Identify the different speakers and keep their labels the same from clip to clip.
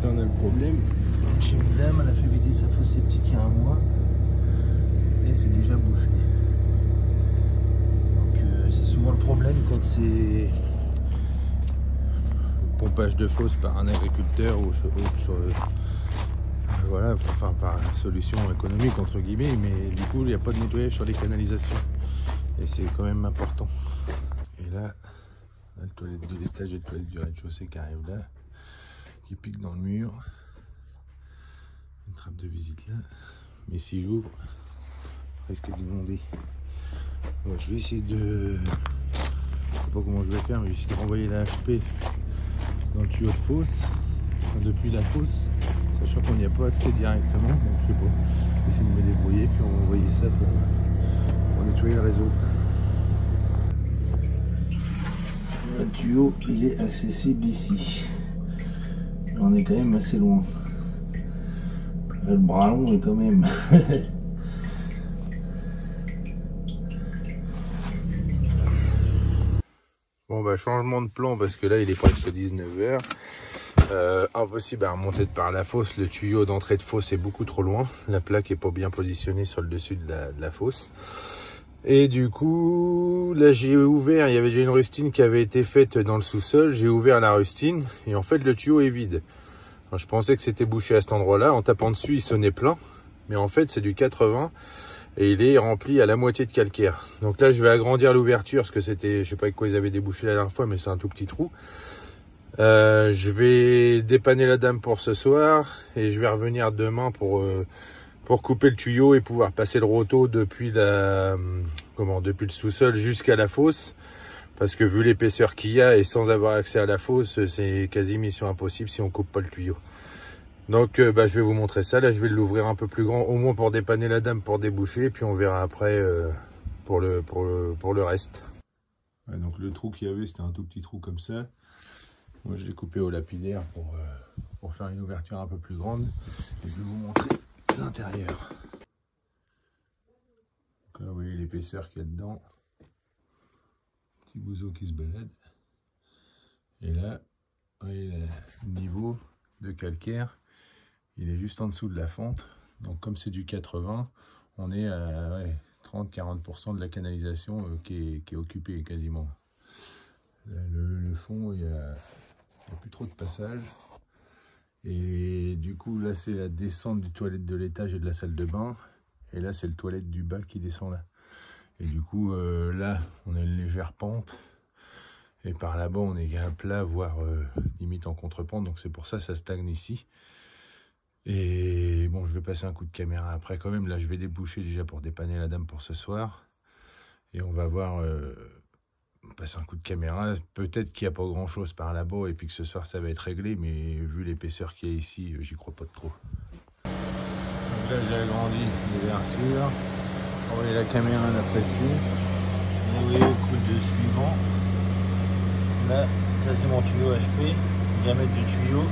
Speaker 1: là on a le problème. J'ai une dame, elle a fait vider sa fosse septique il y a un mois. Et c'est déjà bouché. Donc c'est souvent le problème quand c'est pompage de fosse par un agriculteur ou autre chose. Voilà, enfin par solution économique entre guillemets, mais du coup il n'y a pas de nettoyage sur les canalisations. Et c'est quand même important. Et là, la toilette de l'étage et la toilette du rez-de-chaussée qui arrive là, qui pique dans le mur. Une trappe de visite là. Mais si j'ouvre, risque d'inonder. Bon, je vais essayer de... Je sais pas comment je vais faire, mais je vais essayer de renvoyer la HP dans le tuyau de fosse, enfin, depuis la fosse, sachant qu'on n'y a pas accès directement, donc je sais pas. Je vais essayer de me débrouiller, puis on va envoyer ça pour nettoyer le réseau. Le tuyau, il est accessible ici. On est quand même assez loin. Là, le bras long est quand même... Bon bah changement de plan parce que là il est presque 19 h. Impossible à remonter par la fosse, le tuyau d'entrée de fosse est beaucoup trop loin. La plaque est pas bien positionnée sur le dessus de la fosse. Et du coup, là j'ai ouvert, il y avait déjà une rustine qui avait été faite dans le sous-sol. J'ai ouvert la rustine et en fait le tuyau est vide. Alors, je pensais que c'était bouché à cet endroit-là. En tapant dessus, il sonnait plein. Mais en fait, c'est du 80 et il est rempli à la moitié de calcaire. Donc là, je vais agrandir l'ouverture parce que c'était, je sais pas avec quoi ils avaient débouché la dernière fois, mais c'est un tout petit trou. Je vais dépanner la dame pour ce soir et je vais revenir demain pour couper le tuyau et pouvoir passer le roto depuis depuis le sous-sol jusqu'à la fosse. Parce que vu l'épaisseur qu'il y a et sans avoir accès à la fosse, c'est quasi mission impossible si on coupe pas le tuyau. Donc je vais vous montrer ça. Là je vais l'ouvrir un peu plus grand, au moins pour dépanner la dame, pour déboucher, et puis on verra après pour le reste. Ouais, donc le trou qu'il y avait, c'était un tout petit trou comme ça. Moi je l'ai coupé au lapidaire pour faire une ouverture un peu plus grande. Et je vais vous montrer l'intérieur. Donc là vous voyez l'épaisseur qu'il y a dedans. Petit bouseau qui se balade. Et là, vous voyez le niveau de calcaire, il est juste en dessous de la fente. Donc comme c'est du 80, on est à 30-40% de la canalisation qui est occupée quasiment. Le fond, il n'y a plus trop de passage. Et du coup, là c'est la descente du toilette de l'étage et de la salle de bain. Et là c'est le toilette du bas qui descend là. Et du coup, là, on a une légère pente. Et par là-bas, on est à plat, voire limite en contre-pente. Donc c'est pour ça que ça stagne ici. Et bon, je vais passer un coup de caméra après quand même. Là, je vais déboucher déjà pour dépanner la dame pour ce soir. Et on va voir, passer un coup de caméra. Peut-être qu'il n'y a pas grand-chose par là-bas et puis que ce soir, ça va être réglé. Mais vu l'épaisseur qu'il y a ici, j'y crois pas trop. Donc là, j'ai agrandi l'ouverture. Vous voyez la caméra d'apprécier. Vous voyez le coude suivant. Là, ça c'est mon tuyau HP, diamètre du tuyau.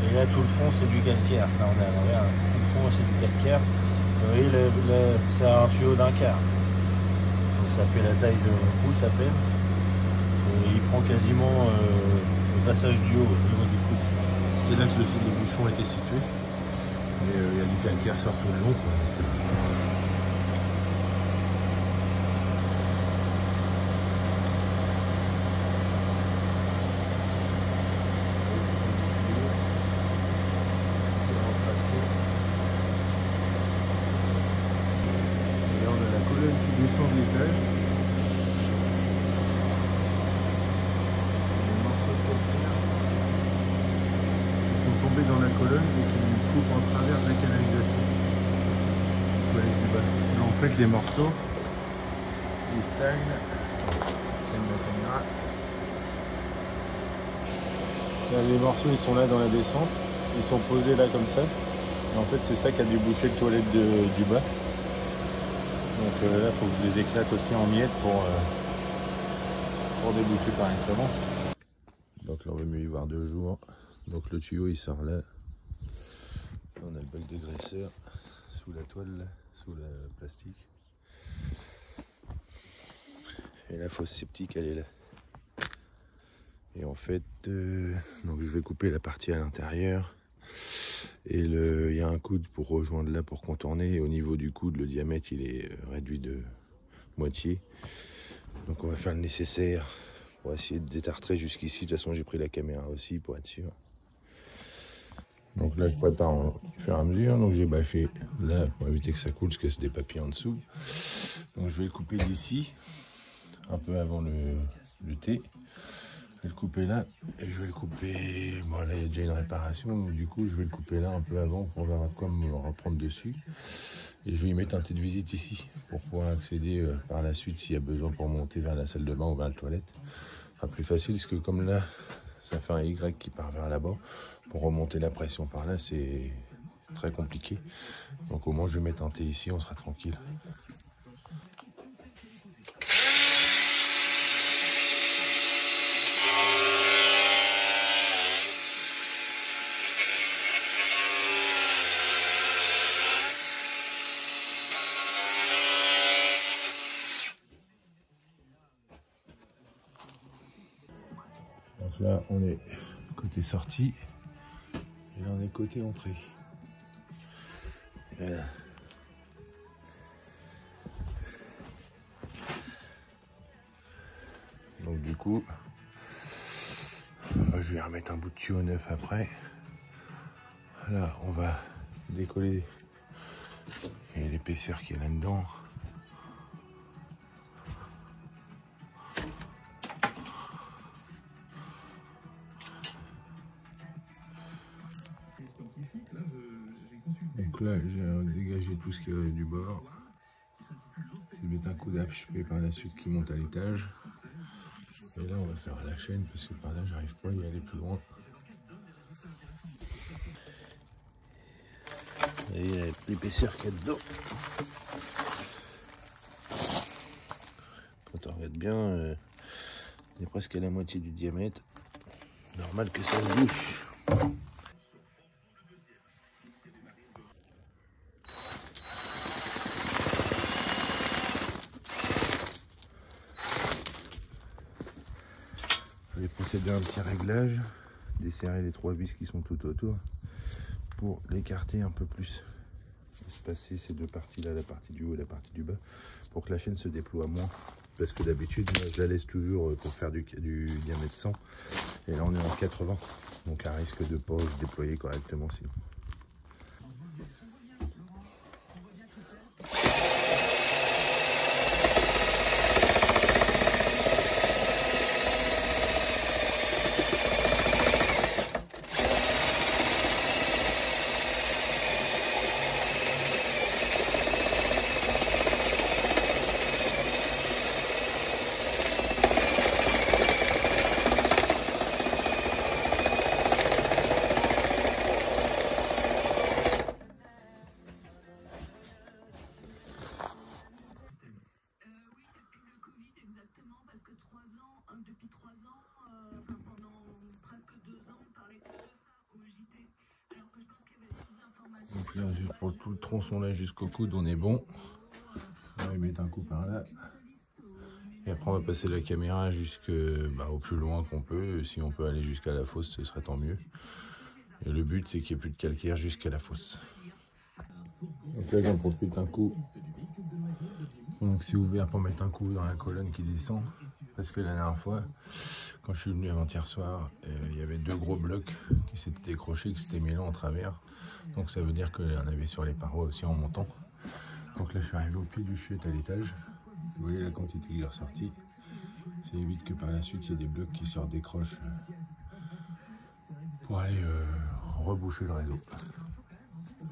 Speaker 1: Et là, tout le fond, c'est du calcaire. Là, on est à l'envers, tout le fond, c'est du calcaire. Vous voyez, c'est un tuyau d'un quart. Donc ça fait la taille de mon pouce à peine. Et il prend quasiment le passage du haut au niveau du coude. C'était là que le bouchon était situé. Mais il y a du calcaire sur tout le long, quoi. Descend de l'étage. Les morceaux de calcaire qui sont tombés dans la colonne et qui coupent en travers de la canalisation. Du bas. Là, en fait, les morceaux, ils stagnent. J'aime la caméra. Là, les morceaux, ils sont là dans la descente. Ils sont posés là comme ça. Et en fait, c'est ça qui a dû boucher le toilette du bas. Donc là, il faut que je les éclate aussi en miettes pour déboucher correctement. Donc là, on va mieux y voir 2 jours. Donc le tuyau, il sort là. Là, on a le bac dégraisseur sous la toile, là, sous le plastique. Et la fosse septique, elle est là. Et en fait, donc je vais couper la partie à l'intérieur. Et il y a un coude pour rejoindre là pour contourner. Et au niveau du coude, le diamètre il est réduit de moitié. Donc on va faire le nécessaire pour essayer de détartrer jusqu'ici. De toute façon j'ai pris la caméra aussi pour être sûr. Donc là je prépare au fur et à mesure. Donc j'ai bâché là pour éviter que ça coule parce que c'est des papiers en dessous. Donc je vais le couper d'ici, un peu avant le T. Je vais le couper là et je vais le couper, bon là il y a déjà une réparation, donc du coup je vais le couper là un peu avant pour voir quoi me reprendre dessus. Et je vais y mettre un thé de visite ici pour pouvoir accéder par la suite s'il y a besoin pour monter vers la salle de bain ou vers la toilette. Ce sera plus facile parce que comme là ça fait un Y qui part vers là-bas, pour remonter la pression par là c'est très compliqué. Donc au moins je vais mettre un thé ici, on sera tranquille. Donc là, on est côté sortie et là, on est côté entrée. Voilà. Donc du coup, je vais remettre un bout de tuyau neuf après. Là, on va décoller l'épaisseur qui est là-dedans. Donc là, j'ai dégagé tout ce qu'il y avait du bord. Je vais mettre un coup d'HP par la suite qui monte à l'étage. Et là, on va faire la chaîne parce que par là, j'arrive pas à y aller plus loin. Et il y a l'épaisseur qu'il y a dedans. Quand on regarde bien, on est presque à la moitié du diamètre. Normal que ça se bouche. Je vais procéder à un petit réglage, desserrer les 3 vis qui sont tout autour pour l'écarter un peu plus, espacer ces deux parties là, la partie du haut et la partie du bas, pour que la chaîne se déploie moins, parce que d'habitude je la laisse toujours pour faire du diamètre 100 et là on est en 80, donc à risque de ne pas se déployer correctement sinon. Donc là, juste pour tout le tronçon là jusqu'au coude, on est bon. On va y mettre un coup par là. Et après, on va passer la caméra jusque, au plus loin qu'on peut. Si on peut aller jusqu'à la fosse, ce serait tant mieux. Et le but, c'est qu'il n'y ait plus de calcaire jusqu'à la fosse. Donc là, j'en profite un coup. Donc c'est ouvert pour mettre un coup dans la colonne qui descend. Parce que la dernière fois, quand je suis venu avant-hier soir, il y avait 2 gros blocs qui s'étaient décrochés, qui s'étaient mis là en travers. Donc ça veut dire qu'il y en avait sur les parois aussi en montant. Donc là je suis arrivé au pied du chute à l'étage. Vous voyez la quantité qui est ressortie. Ça évite que par la suite il y ait des blocs qui se décrochent pour aller reboucher le réseau.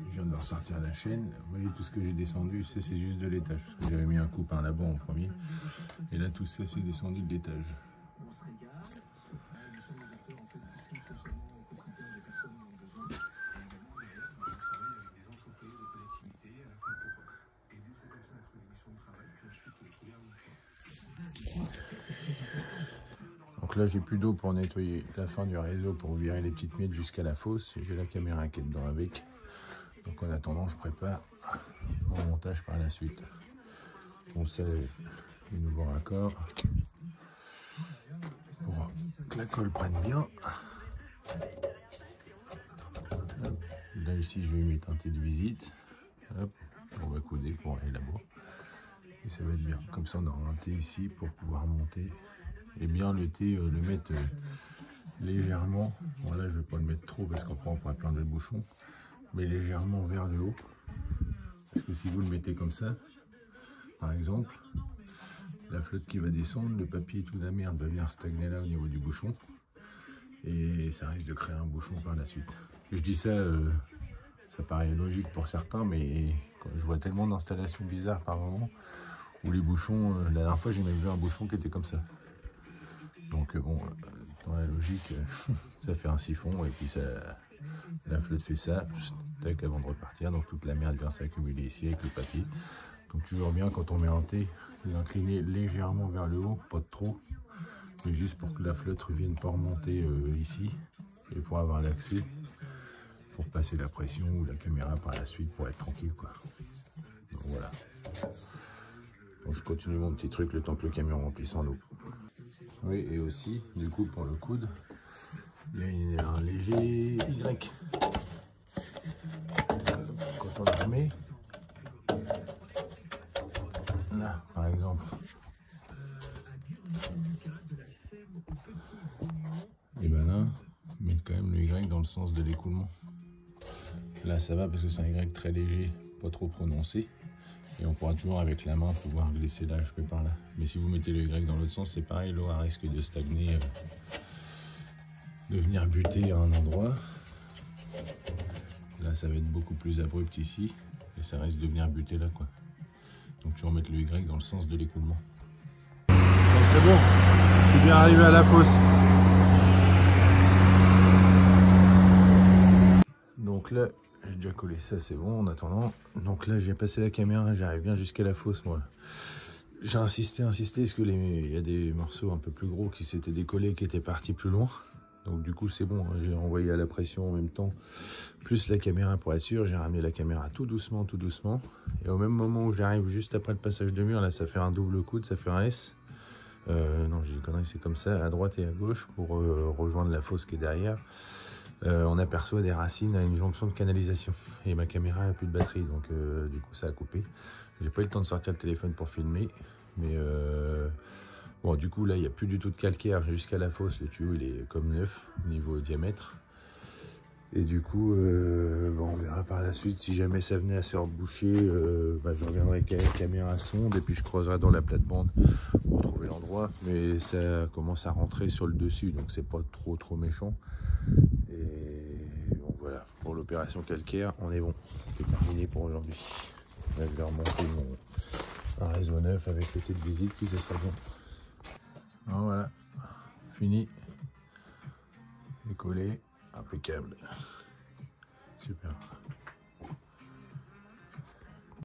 Speaker 1: Je viens de ressortir la chaîne. Vous voyez tout ce que j'ai descendu, c'est juste de l'étage. Parce que j'avais mis un coup par là-bas en premier. Et là tout ça c'est descendu de l'étage. Donc là j'ai plus d'eau pour nettoyer la fin du réseau pour virer les petites miettes jusqu'à la fosse. J'ai la caméra qui est dedans avec. Donc en attendant je prépare mon montage par la suite. On sait les nouveaux raccords pour que la colle prenne bien. ici je vais mettre un thé de visite. Hop, on va couder pour aller là-bas. Et ça va être bien. Comme ça on aura un thé ici pour pouvoir monter. Et bien le thé, le mettre légèrement. Voilà, je vais pas le mettre trop parce qu'après on pourra plein de bouchons. Mais légèrement vers le haut. Parce que si vous le mettez comme ça, par exemple, la flotte qui va descendre, le papier et tout de la merde va venir stagner là au niveau du bouchon. Et ça risque de créer un bouchon par la suite. Je dis ça, ça paraît logique pour certains, mais quand je vois tellement d'installations bizarres par moment, où les bouchons, la dernière fois j'ai même vu un bouchon qui était comme ça. Donc bon, dans la logique, ça fait un siphon et puis ça, la flotte fait ça, tac, avant de repartir, donc toute la merde vient s'accumuler ici avec le papier. Donc toujours bien quand on met un thé, l'incliner légèrement vers le haut, pas de trop, mais juste pour que la flotte ne vienne pas remonter ici et pour avoir l'accès, pour passer la pression ou la caméra par la suite pour être tranquille quoi. Donc voilà. Donc je continue mon petit truc le temps que le camion remplisse en eau. Oui, et aussi, du coup, pour le coude, il y a un léger Y. Quand on le remet, là, par exemple, et ben là, mettre quand même le Y dans le sens de l'écoulement. Là, ça va parce que c'est un Y très léger, pas trop prononcé. Et on pourra toujours avec la main pouvoir glisser là, je peux par là. Mais si vous mettez le Y dans l'autre sens, c'est pareil, l'eau risque de stagner, de venir buter à un endroit. Là, ça va être beaucoup plus abrupt ici, et ça risque de venir buter là, quoi. Donc toujours mettre le Y dans le sens de l'écoulement. C'est bon, c'est bien arrivé à la fosse. Donc là, j'ai déjà collé ça, c'est bon en attendant. Donc là, j'ai passé la caméra, j'arrive bien jusqu'à la fosse, moi. J'ai insisté, parce que il y a des morceaux un peu plus gros qui s'étaient décollés, qui étaient partis plus loin. Donc du coup, c'est bon, hein, j'ai envoyé à la pression en même temps, plus la caméra pour être sûr. J'ai ramené la caméra tout doucement, tout doucement. Et au même moment où j'arrive juste après le passage de mur, là, ça fait un double coude, ça fait un S. Non, j'ai une connerie, c'est comme ça, à droite et à gauche, pour rejoindre la fosse qui est derrière. On aperçoit des racines à une jonction de canalisation et ma caméra a plus de batterie, donc du coup ça a coupé. J'ai pas eu le temps de sortir le téléphone pour filmer, mais bon, du coup là il n'y a plus du tout de calcaire jusqu'à la fosse. Le tuyau il est comme neuf niveau diamètre, et du coup bon, on verra par la suite si jamais ça venait à se reboucher. Je reviendrai avec la caméra sonde et puis je creuserai dans la plate-bande pour trouver l'endroit, mais ça commence à rentrer sur le dessus, donc c'est pas trop méchant. Et bon, voilà, pour l'opération calcaire, on est bon. C'est terminé pour aujourd'hui. Là, je vais remonter un réseau neuf avec le thé de visite, puis ça sera bon. Alors, voilà, fini. Décollé, impeccable. Super.